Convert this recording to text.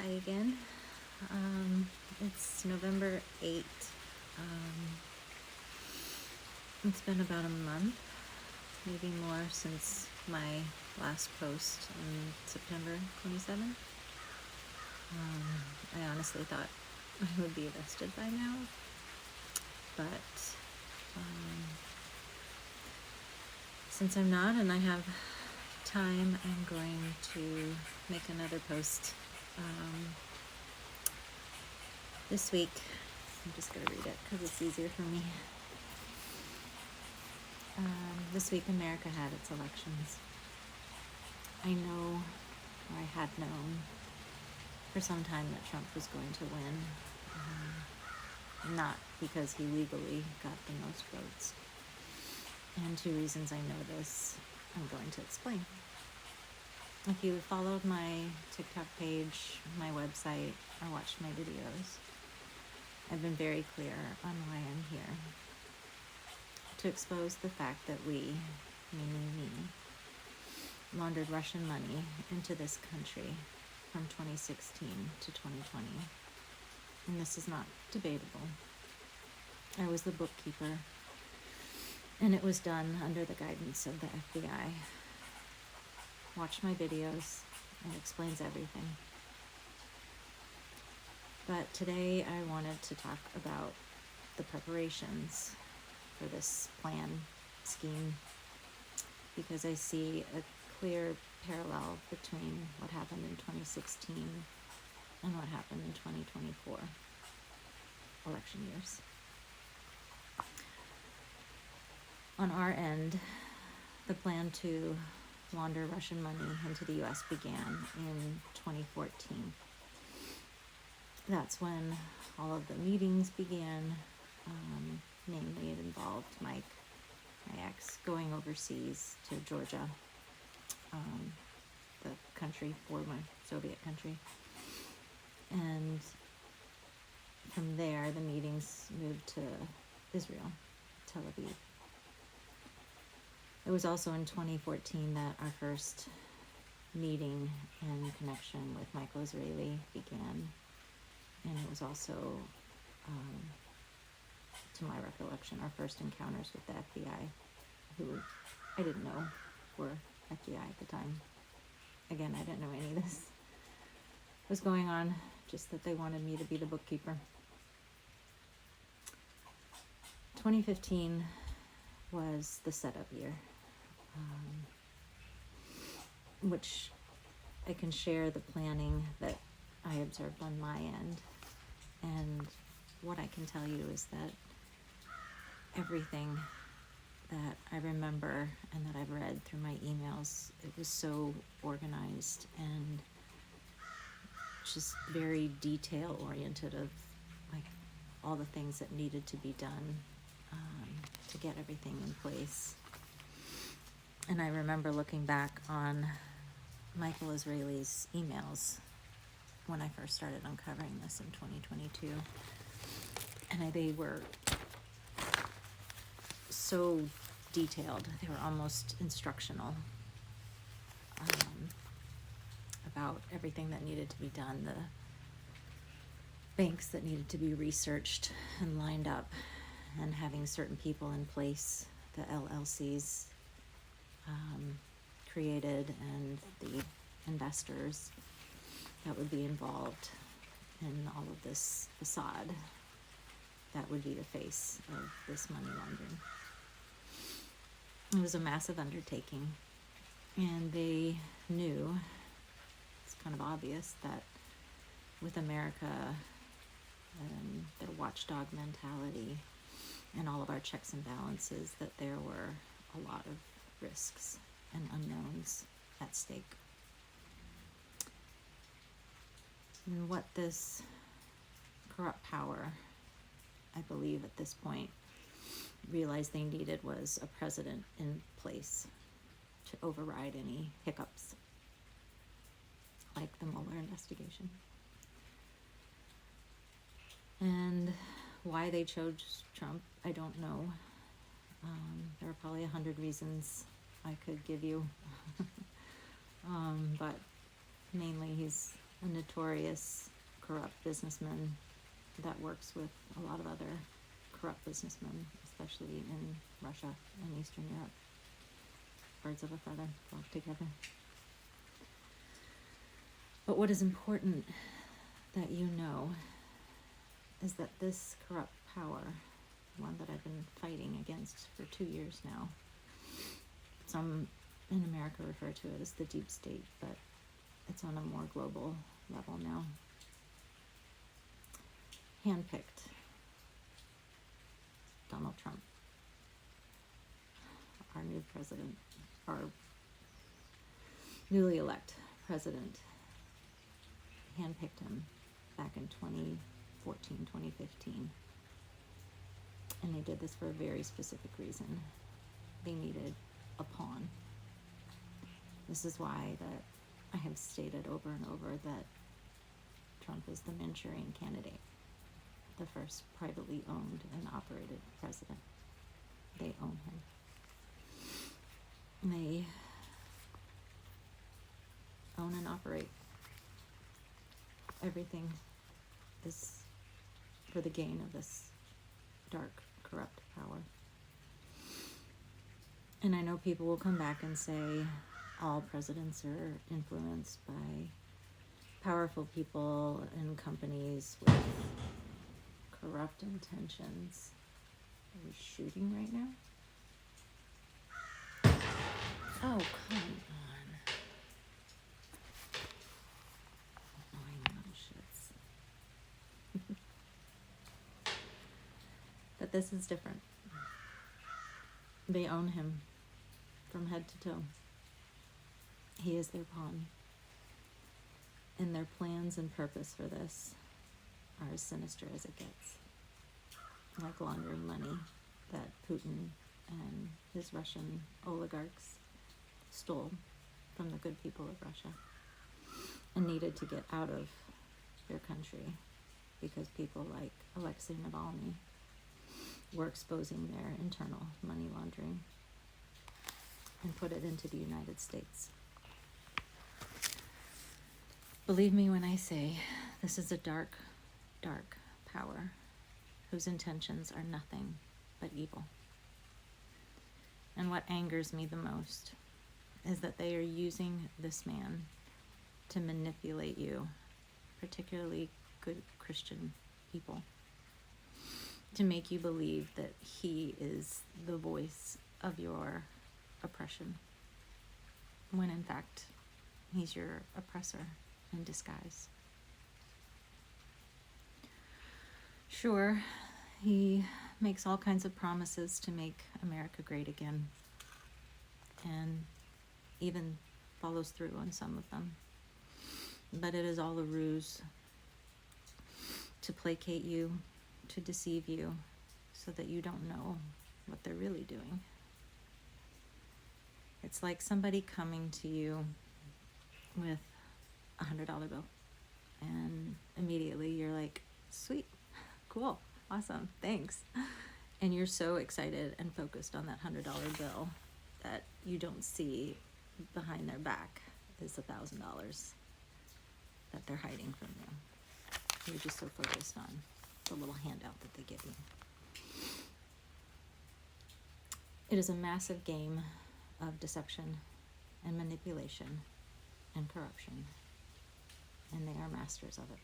Hi again. It's November 8th. It's been about a month, maybe more, since my last post on September 27th. I honestly thought I would be arrested by now, but since I'm not and I have time, I'm going to make another post this week. I'm just going to read it because it's easier for me. This week America had its elections. I know, or I had known for some time, that Trump was going to win. Not because he legally got the most votes. And two reasons I know this, I'm going to explain. If you followed my TikTok page, my website, or watched my videos, I've been very clear on why I'm here. To expose the fact that we, meaning me, laundered Russian money into this country from 2016 to 2020. And this is not debatable. I was the bookkeeper, and it was done under the guidance of the FBI. Watch my videos, it explains everything. But today I wanted to talk about the preparations for this plan, scheme, because I see a clear parallel between what happened in 2016 and what happened in 2024 election years. On our end, the plan to launder Russian money into the U.S. began in 2014. That's when all of the meetings began. Namely, it involved Mike, my ex, going overseas to Georgia, the country, former Soviet country. And from there, the meetings moved to Israel, Tel Aviv. It was also in 2014 that our first meeting in connection with Michael Israeli began. And it was also, to my recollection, our first encounters with the FBI, who I didn't know were FBI at the time. Again, I didn't know any of this was going on, just that they wanted me to be the bookkeeper. 2015 was the setup year, which I can share the planning that I observed on my end. And what I can tell you is that everything that I remember and that I've read through my emails, it was so organized and just very detail oriented of like all the things that needed to be done to get everything in place. And I remember looking back on Michael Israeli's emails when I first started uncovering this in 2022, and they were so detailed. They were almost instructional about everything that needed to be done, the banks that needed to be researched and lined up, and having certain people in place, the LLCs created, and the investors that would be involved in all of this facade that would be the face of this money laundering. It was a massive undertaking, and they knew, it's kind of obvious, that with America and their watchdog mentality and all of our checks and balances, that there were a lot of risks and unknowns at stake. And what this corrupt power, I believe at this point, realized they needed was a president in place to override any hiccups, like the Mueller investigation. And why they chose Trump, I don't know. There are probably 100 reasons I could give you. But mainly he's a notorious corrupt businessman that works with a lot of other corrupt businessmen, especially in Russia and Eastern Europe. Birds of a feather flock together. But what is important that you know is that this corrupt power, one that I've been fighting against for 2 years now, some in America refer to it as the deep state, but it's on a more global level now, handpicked Donald Trump, our new president, our newly elect president, handpicked him back in 2014, 2015. And they did this for a very specific reason. They needed a pawn. This is why that I have stated over and over that Trump is the Manchurian candidate, the first privately owned and operated president. They own him. And they own and operate. Everything is for the gain of this dark, corrupt power. And I know people will come back and say all presidents are influenced by powerful people and companies with corrupt intentions. Are we shooting right now? Oh, come on. Annoying little shits. But this is different. They own him from head to toe. He is their pawn. And their plans and purpose for this are as sinister as it gets. Like laundering money that Putin and his Russian oligarchs stole from the good people of Russia and needed to get out of their country because people like Alexei Navalny were exposing their internal money laundering and put it into the United States. Believe me when I say this is a dark, dark power whose intentions are nothing but evil. And what angers me the most is that they are using this man to manipulate you, particularly good Christian people, to make you believe that he is the voice of your oppression, when in fact he's your oppressor in disguise. Sure, he makes all kinds of promises to make America great again, and even follows through on some of them. But it is all a ruse to placate you, to deceive you, so that you don't know what they're really doing. It's like somebody coming to you with a $100 bill, and immediately you're like, sweet, cool, awesome, thanks. And you're so excited and focused on that $100 bill that you don't see behind their back is $1,000 that they're hiding from you. You're just so focused on the little handout that they give you. It is a massive game of deception and manipulation and corruption, and they are masters of it.